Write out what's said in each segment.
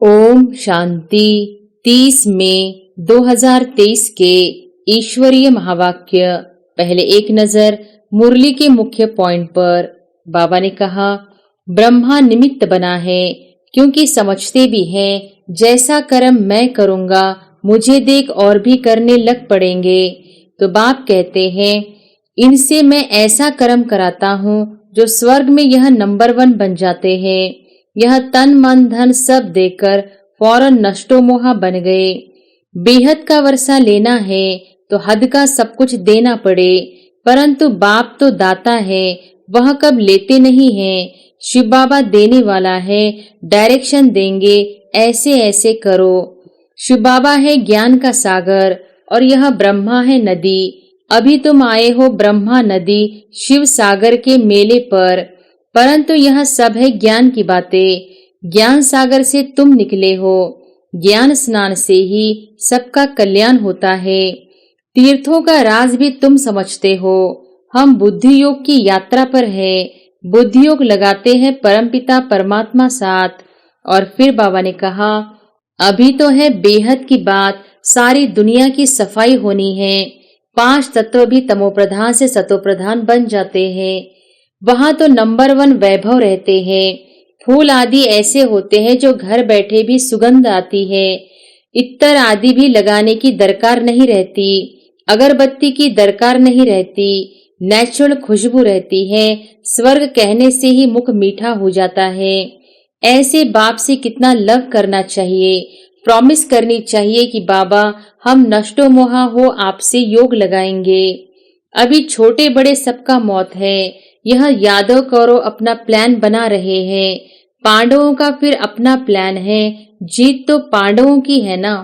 ओम शांति। 30 मई 2023 के ईश्वरीय महावाक्य। पहले एक नजर मुरली के मुख्य पॉइंट पर। बाबा ने कहा, ब्रह्मा निमित्त बना है क्योंकि समझते भी हैं जैसा कर्म मैं करूंगा मुझे देख और भी करने लग पड़ेंगे। तो बाप कहते हैं, इनसे मैं ऐसा कर्म कराता हूँ जो स्वर्ग में यह नंबर 1 बन जाते हैं। यह तन मन धन सब देकर फौरन नष्टो मोहा बन गए। बेहद का वर्षा लेना है तो हद का सब कुछ देना पड़े, परंतु बाप तो दाता है, वह कब लेते नहीं है। शिव बाबा देने वाला है, डायरेक्शन देंगे, ऐसे ऐसे करो। शिव बाबा है ज्ञान का सागर और यह ब्रह्मा है नदी। अभी तुम आए हो ब्रह्मा नदी शिव सागर के मेले पर, परंतु यह सब है ज्ञान की बातें। ज्ञान सागर से तुम निकले हो, ज्ञान स्नान से ही सबका कल्याण होता है। तीर्थों का राज भी तुम समझते हो। हम बुद्धि योग की यात्रा पर है, बुद्धि योग लगाते हैं परमपिता परमात्मा साथ। और फिर बाबा ने कहा, अभी तो है बेहद की बात, सारी दुनिया की सफाई होनी है। 5 तत्व भी तमोप्रधान से सतोप्रधान बन जाते हैं। वहां तो नंबर 1 वैभव रहते हैं। फूल आदि ऐसे होते हैं जो घर बैठे भी सुगंध आती है। इत्तर आदि भी लगाने की दरकार नहीं रहती, अगरबत्ती की दरकार नहीं रहती, नेचुरल खुशबू रहती है। स्वर्ग कहने से ही मुख मीठा हो जाता है। ऐसे बाप से कितना लव करना चाहिए, प्रॉमिस करनी चाहिए कि बाबा हम नष्टो मोहा हो आपसे योग लगाएंगे। अभी छोटे बड़े सबका मौत है, यह यादव कौरव अपना प्लान बना रहे हैं। पांडवों का फिर अपना प्लान है, जीत तो पांडवों की है ना,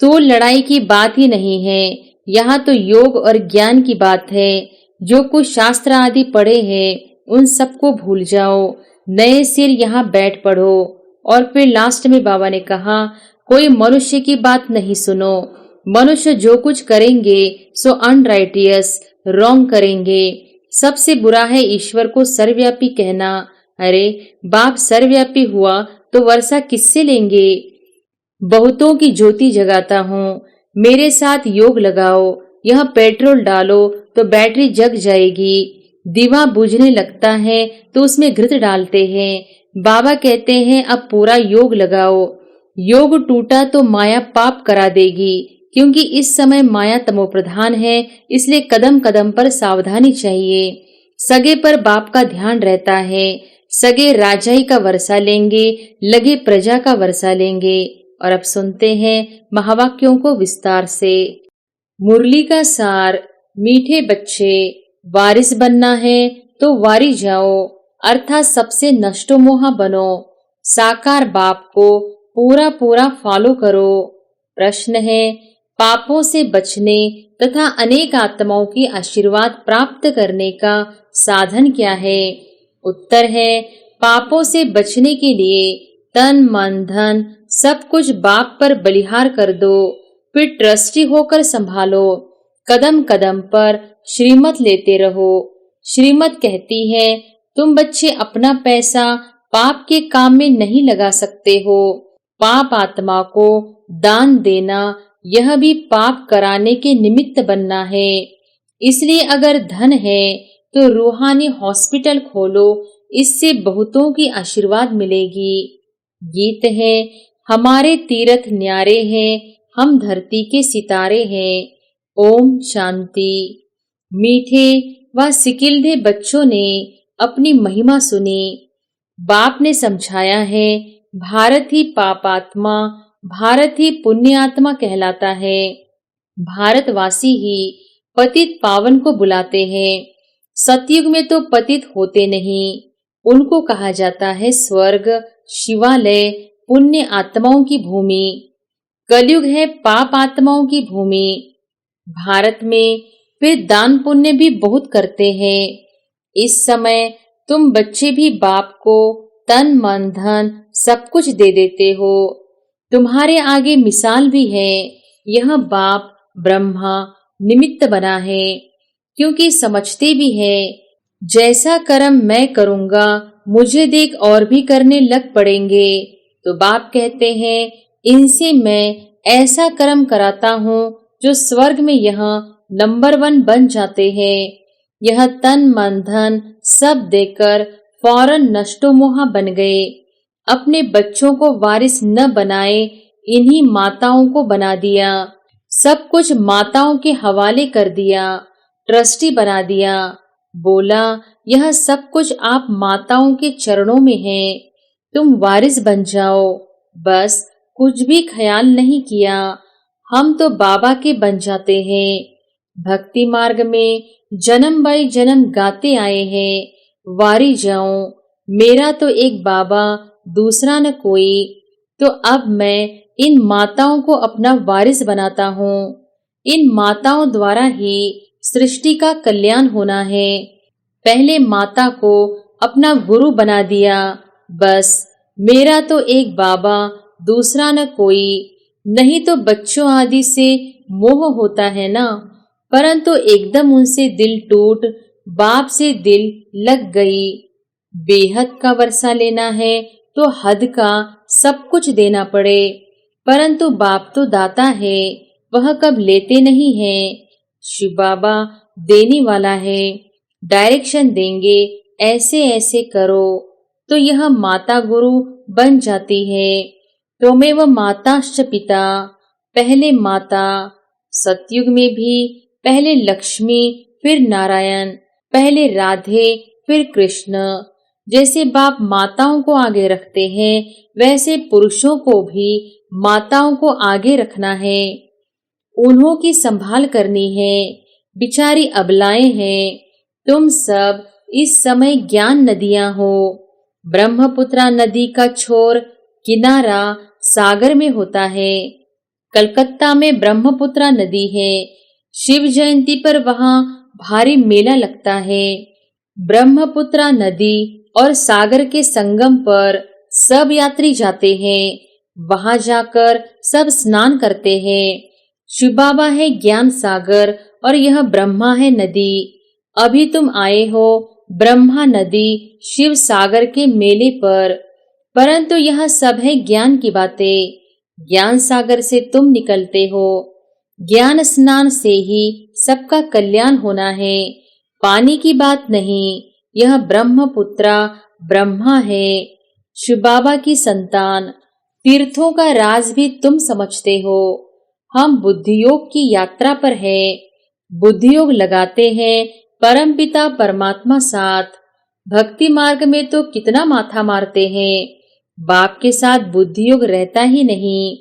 तो लड़ाई की बात ही नहीं है। यहाँ तो योग और ज्ञान की बात है। जो कुछ शास्त्र आदि पढ़े हैं उन सबको भूल जाओ, नए सिर यहाँ बैठ पढ़ो। और फिर लास्ट में बाबा ने कहा, कोई मनुष्य की बात नहीं सुनो। मनुष्य जो कुछ करेंगे सो अनराइटियस, रॉन्ग करेंगे। सबसे बुरा है ईश्वर को सर्वव्यापी कहना। अरे बाप सर्वव्यापी हुआ तो वर्षा किससे लेंगे। बहुतों की ज्योति जगाता हूँ, मेरे साथ योग लगाओ। यह पेट्रोल डालो तो बैटरी जग जाएगी। दीवा बुझने लगता है तो उसमें घृत डालते हैं। बाबा कहते हैं अब पूरा योग लगाओ। योग टूटा तो माया पाप करा देगी, क्योंकि इस समय माया तमोप्रधान है, इसलिए कदम कदम पर सावधानी चाहिए। सगे पर बाप का ध्यान रहता है। सगे राजाई का वर्षा लेंगे, लगे प्रजा का वर्षा लेंगे। और अब सुनते हैं महावाक्यों को विस्तार से। मुरली का सार, मीठे बच्चे, वारिस बनना है तो वारी जाओ, अर्थात सबसे नष्टो मोहा बनो। साकार बाप को पूरा पूरा फॉलो करो। प्रश्न है, पापों से बचने तथा अनेक आत्माओं की आशीर्वाद प्राप्त करने का साधन क्या है? उत्तर है, पापों से बचने के लिए तन मन धन सब कुछ बाप पर बलिहार कर दो, फिर ट्रस्टी होकर संभालो। कदम कदम पर श्रीमत लेते रहो। श्रीमत कहती है, तुम बच्चे अपना पैसा पाप के काम में नहीं लगा सकते हो। पाप आत्मा को दान देना यह भी पाप कराने के निमित्त बनना है। इसलिए अगर धन है तो रूहानी हॉस्पिटल खोलो, इससे बहुतों की आशीर्वाद मिलेगी। गीत है, हमारे तीर्थ न्यारे हैं, हम धरती के सितारे हैं। ओम शांति। मीठे व सिकिलधे बच्चों ने अपनी महिमा सुनी। बाप ने समझाया है, भारत ही पापात्मा, भारत ही पुण्यात्मा कहलाता है। भारतवासी ही पतित पावन को बुलाते हैं। सतयुग में तो पतित होते नहीं, उनको कहा जाता है स्वर्ग, शिवालय, पुण्य आत्माओं की भूमि। कलयुग है पाप आत्माओं की भूमि। भारत में फिर दान पुण्य भी बहुत करते हैं। इस समय तुम बच्चे भी बाप को तन मन धन सब कुछ दे देते हो। तुम्हारे आगे मिसाल भी है। यह बाप ब्रह्मा निमित्त बना है, क्योंकि समझते भी है जैसा कर्म मैं करूंगा मुझे देख और भी करने लग पड़ेंगे। तो बाप कहते हैं, इनसे मैं ऐसा कर्म कराता हूँ जो स्वर्ग में यहाँ नंबर 1 बन जाते हैं। यह तन मन धन सब देकर फौरन नष्टो मोहा बन गए। अपने बच्चों को वारिस न बनाए, इन्हीं माताओं को बना दिया। सब कुछ माताओं के हवाले कर दिया, ट्रस्टी बना दिया। बोला, यह सब कुछ आप माताओं के चरणों में है, तुम वारिस बन जाओ। बस कुछ भी ख्याल नहीं किया, हम तो बाबा के बन जाते हैं। भक्ति मार्ग में जन्म बाई जन्म गाते आए हैं, वारी जाऊं, मेरा तो एक बाबा दूसरा न कोई। तो अब मैं इन माताओं को अपना वारिस बनाता हूँ। इन माताओं द्वारा ही सृष्टि का कल्याण होना है। पहले माता को अपना गुरु बना दिया, बस मेरा तो एक बाबा दूसरा न कोई। नहीं तो बच्चों आदि से मोह होता है ना, परंतु एकदम उनसे दिल टूट बाप से दिल लग गई। बेहद का वर्षा लेना है तो हद का सब कुछ देना पड़े, परंतु बाप तो दाता है, वह कब लेते नहीं है। शिव बाबा देने वाला है, डायरेक्शन देंगे, ऐसे ऐसे करो, तो यह माता गुरु बन जाती है। त्वमेव माताश्च पिता, पहले माता। सतयुग में भी पहले लक्ष्मी फिर नारायण, पहले राधे फिर कृष्ण। जैसे बाप माताओं को आगे रखते हैं, वैसे पुरुषों को भी माताओं को आगे रखना है, उन्हों की संभाल करनी है। बिचारी अबलाएं हैं। तुम सब इस समय ज्ञान नदियां हो। ब्रह्मपुत्रा नदी का छोर किनारा सागर में होता है। कलकत्ता में ब्रह्मपुत्रा नदी है। शिव जयंती पर वहां भारी मेला लगता है। ब्रह्मपुत्रा नदी और सागर के संगम पर सब यात्री जाते हैं। वहां जाकर सब स्नान करते हैं। शिव बाबा है ज्ञान सागर और यह ब्रह्मा है नदी। अभी तुम आए हो ब्रह्मा नदी शिव सागर के मेले पर, परंतु यह सब है ज्ञान की बातें। ज्ञान सागर से तुम निकलते हो। ज्ञान स्नान से ही सबका कल्याण होना है, पानी की बात नहीं। यह ब्रह्मपुत्रा ब्रह्मा है, शिव बाबा की संतान। तीर्थों का राज भी तुम समझते हो। हम बुद्धियोग की यात्रा पर है, बुद्धियोग लगाते हैं परमपिता परमात्मा साथ। भक्ति मार्ग में तो कितना माथा मारते हैं, बाप के साथ बुद्धियोग रहता ही नहीं।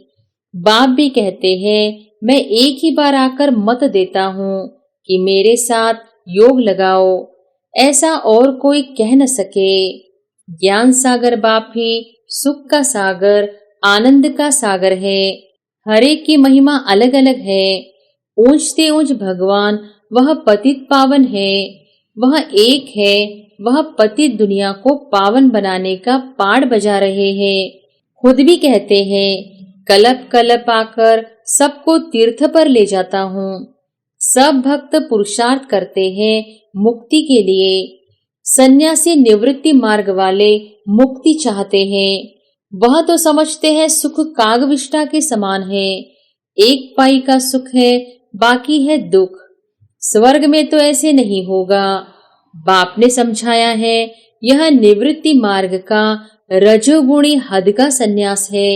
बाप भी कहते हैं, मैं एक ही बार आकर मत देता हूँ कि मेरे साथ योग लगाओ, ऐसा और कोई कह न सके। ज्ञान सागर बाप ही सुख का सागर, आनंद का सागर है। हर एक की महिमा अलग अलग है। ऊंच से ऊंच भगवान वह पतित पावन है। वह एक है, वह पतित दुनिया को पावन बनाने का पाड़ बजा रहे हैं। खुद भी कहते हैं, कलप कलप आकर सबको तीर्थ पर ले जाता हूँ। सब भक्त पुरुषार्थ करते हैं मुक्ति के लिए। सन्यासी निवृत्ति मार्ग वाले मुक्ति चाहते हैं। वह तो समझते हैं सुख कागविष्टा के समान है, एक पाई का सुख है, बाकी है दुख। स्वर्ग में तो ऐसे नहीं होगा। बाप ने समझाया है, यह निवृत्ति मार्ग का रजोगुणी हद का सन्यास है,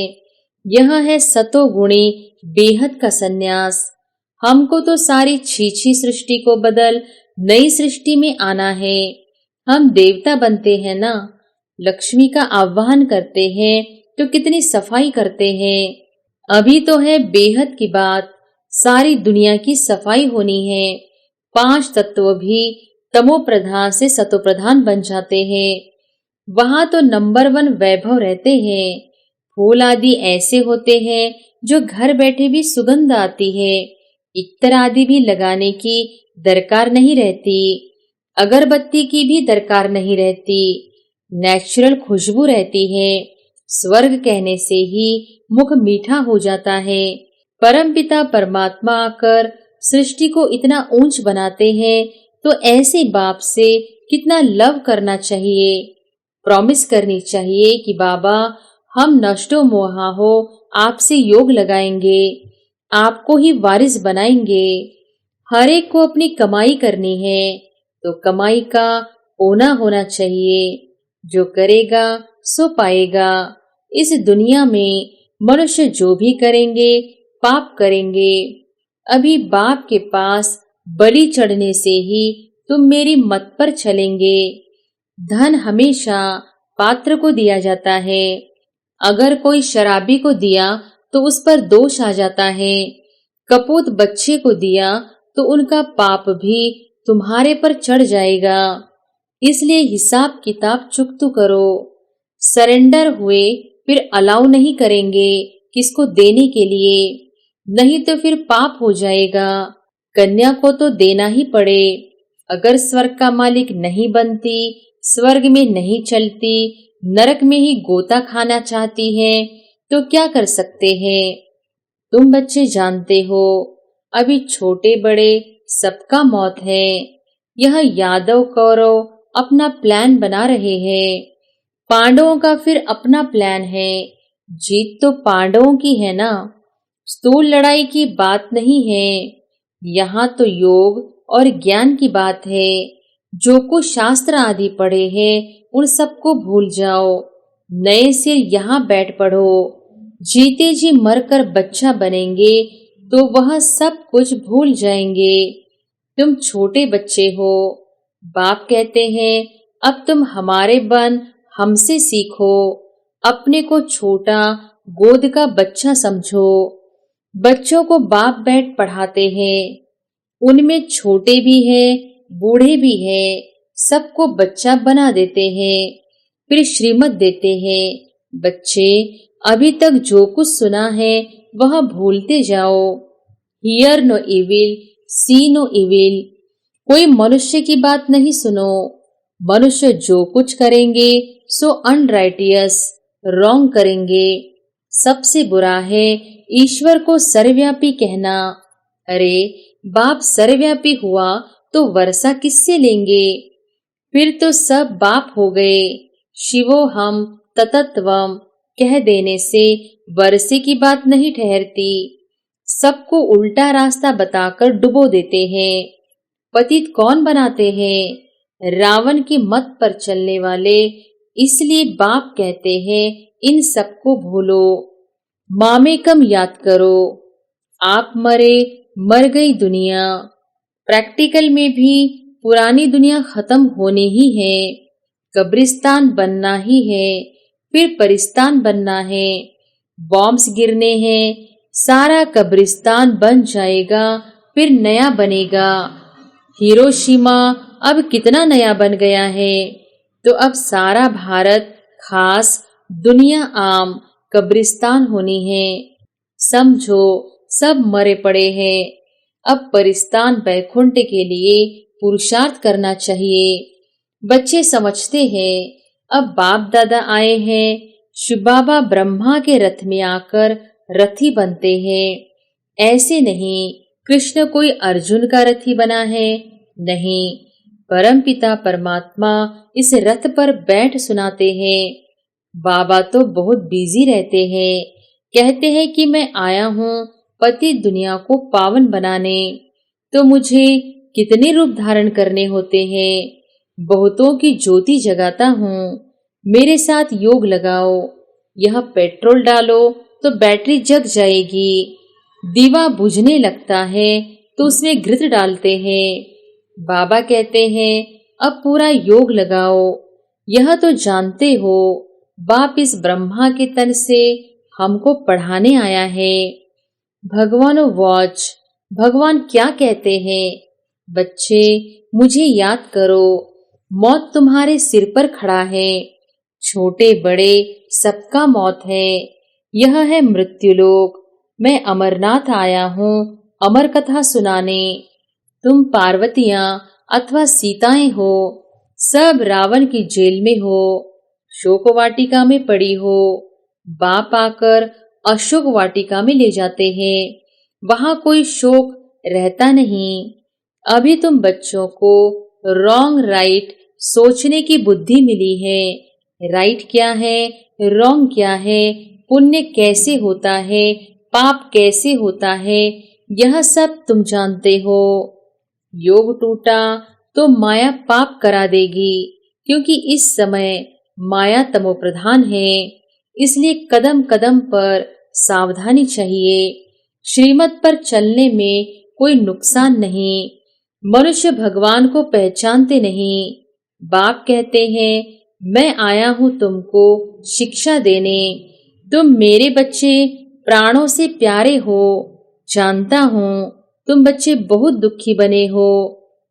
यह है सतोगुणी बेहद का सन्यास। हमको तो सारी छीछी सृष्टि को बदल नई सृष्टि में आना है। हम देवता बनते हैं ना, लक्ष्मी का आह्वान करते हैं तो कितनी सफाई करते हैं। अभी तो है बेहद की बात, सारी दुनिया की सफाई होनी है। 5 तत्व भी तमो प्रधान से सतो प्रधान बन जाते हैं। वहां तो नंबर 1 वैभव रहते हैं। फूल आदि ऐसे होते हैं जो घर बैठे भी सुगंध आती है। इत्र आदि भी लगाने की दरकार नहीं रहती, अगरबत्ती की भी दरकार नहीं रहती। नेचुरल खुशबू रहती है। स्वर्ग कहने से ही मुख मीठा हो जाता है। परमपिता परमात्मा आकर सृष्टि को इतना ऊंच बनाते हैं, तो ऐसे बाप से कितना लव करना चाहिए। प्रॉमिस करनी चाहिए कि बाबा हम नष्टो मोहा हो आपसे योग लगाएंगे, आपको ही वारिस बनाएंगे। हर एक को अपनी कमाई करनी है, तो कमाई का होना होना चाहिए। जो करेगा सो पाएगा। इस दुनिया में मनुष्य जो भी करेंगे पाप करेंगे। अभी बाप के पास बलि चढ़ने से ही तुम मेरी मत पर चलेंगे। धन हमेशा पात्र को दिया जाता है। अगर कोई शराबी को दिया तो उस पर दोष आ जाता है। कपूत बच्चे को दिया तो उनका पाप भी तुम्हारे पर चढ़ जाएगा। इसलिए हिसाब किताब चुकतू करो। सरेंडर हुए फिर अलाउ नहीं करेंगे किसको देने के लिए, नहीं तो फिर पाप हो जाएगा। कन्या को तो देना ही पड़े। अगर स्वर्ग का मालिक नहीं बनती, स्वर्ग में नहीं चलती, नरक में ही गोता खाना चाहती है, तो क्या कर सकते हैं। तुम बच्चे जानते हो, अभी छोटे बड़े सबका मौत है। यह यादव कौरव अपना प्लान बना रहे हैं। पांडवों का फिर अपना प्लान है। जीत तो पांडवों की है ना। स्थूल लड़ाई की बात नहीं है। यहाँ तो योग और ज्ञान की बात है। जो कुछ शास्त्र आदि पढ़े हैं उन सबको भूल जाओ। नए सिर यहाँ बैठ पढ़ो। जीते जी मरकर बच्चा बनेंगे तो वह सब कुछ भूल जाएंगे। तुम छोटे बच्चे हो। बाप कहते हैं अब तुम हमारे बन हमसे सीखो। अपने को छोटा गोद का बच्चा समझो। बच्चों को बाप बैठ पढ़ाते हैं। उनमें छोटे भी हैं, बूढ़े भी हैं, सबको बच्चा बना देते हैं, फिर श्रीमत देते हैं। बच्चे अभी तक जो कुछ सुना है वह भूलते जाओ। Hear no evil, see no evil. कोई मनुष्य की बात नहीं सुनो। मनुष्य जो कुछ करेंगे सो अनराइटियस, रॉन्ग करेंगे। सबसे बुरा है ईश्वर को सर्वव्यापी कहना। अरे बाप सर्वव्यापी हुआ तो वर्षा किससे लेंगे। फिर तो सब बाप हो गए। शिवो हम ततत्वम कह देने से वर्षे की बात नहीं ठहरती। सबको उल्टा रास्ता बताकर डुबो देते हैं। पतित कौन बनाते हैं? रावण की मत पर चलने वाले। इसलिए बाप कहते हैं इन सबको भूलो, मामेकम याद करो। आप मरे, मर गई दुनिया। प्रैक्टिकल में भी पुरानी दुनिया खत्म होनी ही है। कब्रिस्तान बनना ही है, फिर परिस्तान बनना है। बॉम्ब्स गिरने हैं, सारा कब्रिस्तान बन जाएगा, फिर नया बनेगा। हिरोशिमा अब कितना नया बन गया है। तो अब सारा भारत खास, दुनिया आम कब्रिस्तान होनी है। समझो सब मरे पड़े हैं। अब परिस्तान बैकुंठ के लिए पुरुषार्थ करना चाहिए। बच्चे समझते हैं अब बाप दादा आए हैं। शिव बाबा ब्रह्मा के रथ में आकर रथी बनते हैं। ऐसे नहीं कृष्ण कोई अर्जुन का रथी बना है, नहीं। परमपिता परमात्मा इस रथ पर बैठ सुनाते हैं। बाबा तो बहुत बिजी रहते हैं। कहते हैं कि मैं आया हूँ पति दुनिया को पावन बनाने। तो मुझे कितने रूप धारण करने होते हैं। बहुतों की ज्योति जगाता हूँ। मेरे साथ योग लगाओ। यह पेट्रोल डालो तो बैटरी जग जाएगी। दीवा बुझने लगता है तो उसमें घृत डालते हैं। बाबा कहते हैं अब पूरा योग लगाओ। यह तो जानते हो बाप इस ब्रह्मा के तन से हमको पढ़ाने आया है। भगवान वॉच, भगवान क्या कहते हैं? बच्चे मुझे याद करो, मौत तुम्हारे सिर पर खड़ा है। छोटे बड़े सबका मौत है। यह है मृत्युलोक। मैं अमरनाथ आया हूँ अमर कथा सुनाने। तुम पार्वतियां अथवा सीताएं हो, सब रावण की जेल में हो, शोक वाटिका में पड़ी हो। बाप आकर अशोक वाटिका में ले जाते हैं। वहां कोई शोक रहता नहीं। अभी तुम बच्चों को रॉन्ग राइट सोचने की बुद्धि मिली है। राइट क्या है, रॉन्ग क्या है, पुण्य कैसे होता है, पाप कैसे होता है, यह सब तुम जानते हो। योग टूटा तो माया पाप करा देगी, क्योंकि इस समय माया तमो प्रधान है। इसलिए कदम कदम पर सावधानी चाहिए। श्रीमत पर चलने में कोई नुकसान नहीं। मनुष्य भगवान को पहचानते नहीं। बाप कहते हैं, मैं आया हूं तुमको शिक्षा देने। तुम मेरे बच्चे प्राणों से प्यारे हो। जानता हूं तुम बच्चे बहुत दुखी बने हो।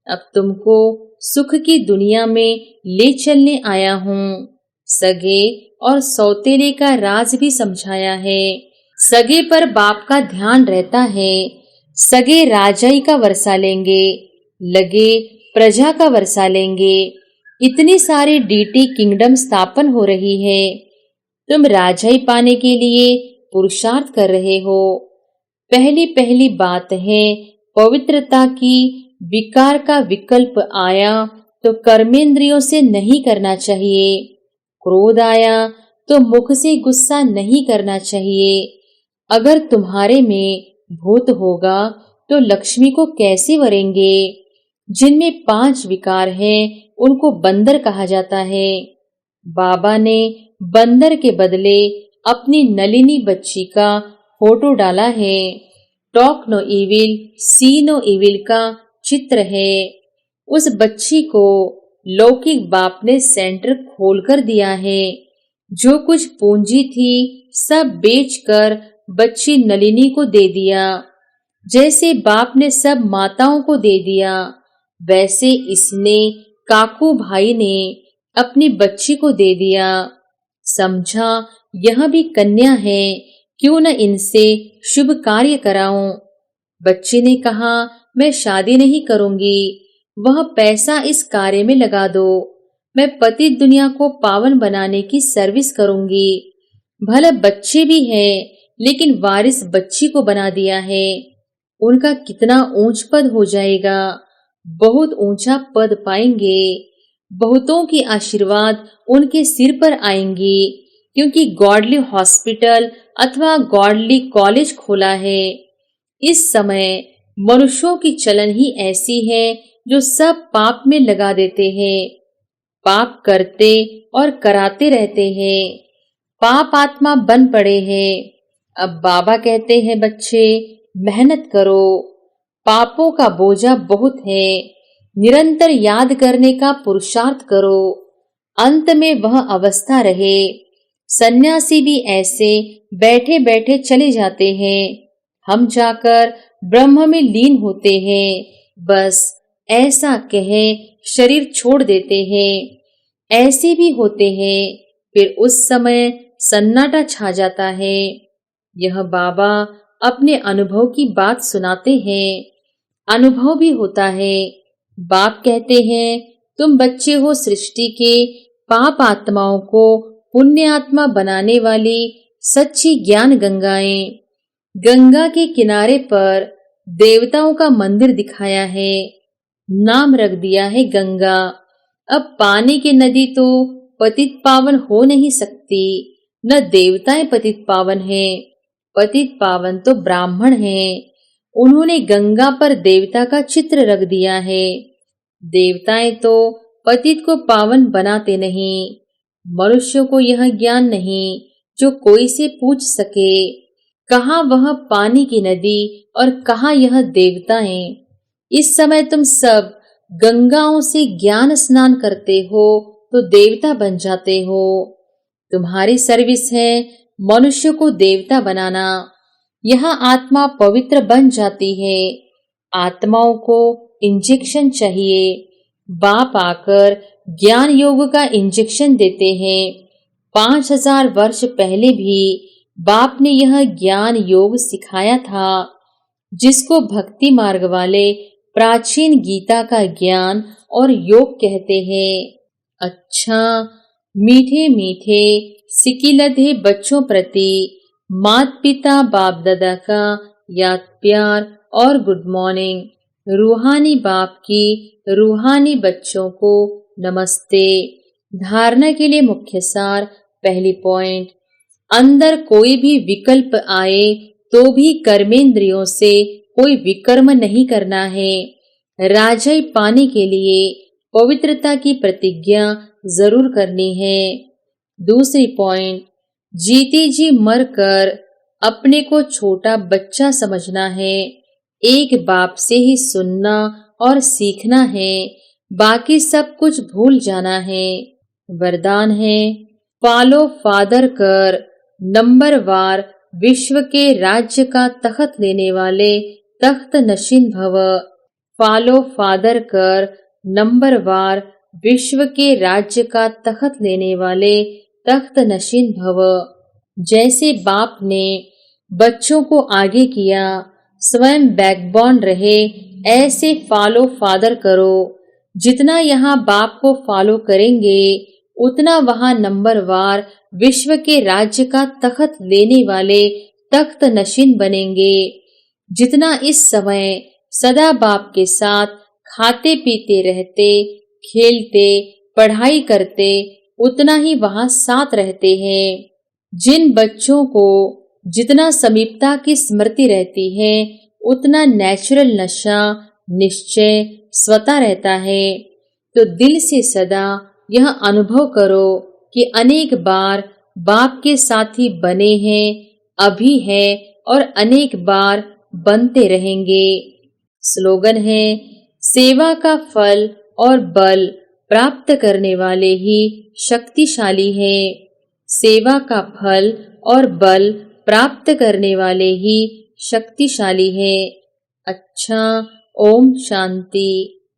अब तुमको सुख की दुनिया में ले चलने आया हूं। सगे और सौतेले का राज भी समझाया है। सगे पर बाप का ध्यान रहता है। सगे राजाई का वर्षा लेंगे, लगे प्रजा का वर्षा लेंगे। इतनी सारी डीटी किंगडम स्थापन हो रही है। तुम राजाई पाने के लिए पुरुषार्थ कर रहे हो। पहली पहली बात है पवित्रता की। विकार का विकल्प आया तो कर्मेंद्रियों से नहीं करना चाहिए। क्रोध आया तो मुख से गुस्सा नहीं करना चाहिए। अगर तुम्हारे में भूत होगा तो लक्ष्मी को कैसे वरेंगे। जिनमें 5 विकार हैं उनको बंदर कहा जाता है। बाबा ने बंदर के बदले अपनी नलिनी बच्ची का फोटो डाला है। Talk no evil, see no evil का चित्र है। उस बच्ची को लौकिक बाप ने सेंटर खोलकर दिया है। जो कुछ पूंजी थी सब बेचकर बच्ची नलिनी को दे दिया। जैसे बाप ने सब माताओं को दे दिया, वैसे इसने काकू भाई ने अपनी बच्ची को दे दिया। समझा यह भी कन्या है, क्यों न इनसे शुभ कार्य कराऊं। बच्ची ने कहा, मैं शादी नहीं करूंगी, वह पैसा इस कार्य में लगा दो। मैं पति दुनिया को पावन बनाने की सर्विस करूंगी। भले बच्चे भी है, लेकिन वारिस बच्ची को बना दिया है। उनका कितना ऊंच पद हो जाएगा, बहुत ऊंचा पद पाएंगे। बहुतों की आशीर्वाद उनके सिर पर आएंगी, क्योंकि गॉडली हॉस्पिटल अथवा गॉडली कॉलेज खोला है। इस समय मनुष्यों की चलन ही ऐसी है जो सब पाप में लगा देते हैं। पाप करते और कराते रहते हैं। पाप आत्मा बन पड़े हैं। अब बाबा कहते हैं, बच्चे मेहनत करो। पापों का बोझा बहुत है। निरंतर याद करने का पुरुषार्थ करो। अंत में वह अवस्था रहे। सन्यासी भी ऐसे बैठे बैठे चले जाते हैं। हम जाकर ब्रह्म में लीन होते हैं। बस ऐसा कहे शरीर छोड़ देते हैं। ऐसे भी होते हैं। फिर उस समय सन्नाटा छा जाता है। यह बाबा अपने अनुभव की बात सुनाते हैं। अनुभव भी होता है। बाप कहते हैं, तुम बच्चे हो सृष्टि के पाप आत्माओं को पुण्य आत्मा बनाने वाली सच्ची ज्ञान गंगाएं। गंगा के किनारे पर देवताओं का मंदिर दिखाया है। नाम रख दिया है गंगा। अब पानी की नदी तो पतित पावन हो नहीं सकती। न देवताएं पतित पावन हैं। पतित पावन तो ब्राह्मण हैं। उन्होंने गंगा पर देवता का चित्र रख दिया है। देवताएं तो पतित को पावन बनाते नहीं। मनुष्यों को यह ज्ञान नहीं जो कोई से पूछ सके। कहाँ वह पानी की नदी और कहाँ यह देवताएं। इस समय तुम सब गंगाओं से ज्ञान स्नान करते हो तो देवता बन जाते हो। तुम्हारी सर्विस है मनुष्य को देवता बनाना। यहाँ आत्मा पवित्र बन जाती है। आत्माओं को इंजेक्शन चाहिए। बाप आकर ज्ञान योग का इंजेक्शन देते हैं। 5000 वर्ष पहले भी बाप ने यह ज्ञान योग सिखाया था, जिसको भक्ति मार्ग वाले प्राचीन गीता का ज्ञान और योग कहते हैं। अच्छा, मीठे मीठे सिकिलधे बच्चों प्रति माता पिता बाप दादा का याद प्यार और गुड मॉर्निंग। रूहानी बाप की रूहानी बच्चों को नमस्ते। धारणा के लिए मुख्य सार। पहली पॉइंट, अंदर कोई भी विकल्प आए तो भी कर्मेंद्रियों से कोई विकर्म नहीं करना है। राजय पाने के लिए पवित्रता की प्रतिज्ञा जरूर करनी है। दूसरी पॉइंट, जीते जी मरकर अपने को छोटा बच्चा समझना है। एक बाप से ही सुनना और सीखना है, बाकी सब कुछ भूल जाना है। वरदान है, फॉलो फादर कर नंबरवार विश्व के राज्य का तख्त लेने वाले तख्त नशीन भव। फॉलो फादर कर नंबरवार विश्व के राज्य का तख्त लेने वाले तख्त नशीन भव। जैसे बाप ने बच्चों को आगे किया, स्वयं बैकबोन रहे, ऐसे फॉलो फादर करो। जितना यहाँ बाप को फॉलो करेंगे उतना वहां नंबरवार विश्व के राज्य का तख्त लेने वाले तख्त नशीन बनेंगे। जितना इस समय सदा बाप के साथ खाते पीते रहते, खेलते, पढ़ाई करते, उतना ही वहां साथ रहते हैं। जिन बच्चों को जितना समीपता की स्मृति रहती है उतना नेचुरल नशा निश्चय स्वतः रहता है। तो दिल से सदा यह अनुभव करो कि अनेक बार बाप के साथी बने हैं, अभी है और अनेक बार बनते रहेंगे। स्लोगन है, सेवा का फल और बल प्राप्त करने वाले ही शक्तिशाली हैं। सेवा का फल और बल प्राप्त करने वाले ही शक्तिशाली हैं। अच्छा, ओम शांति।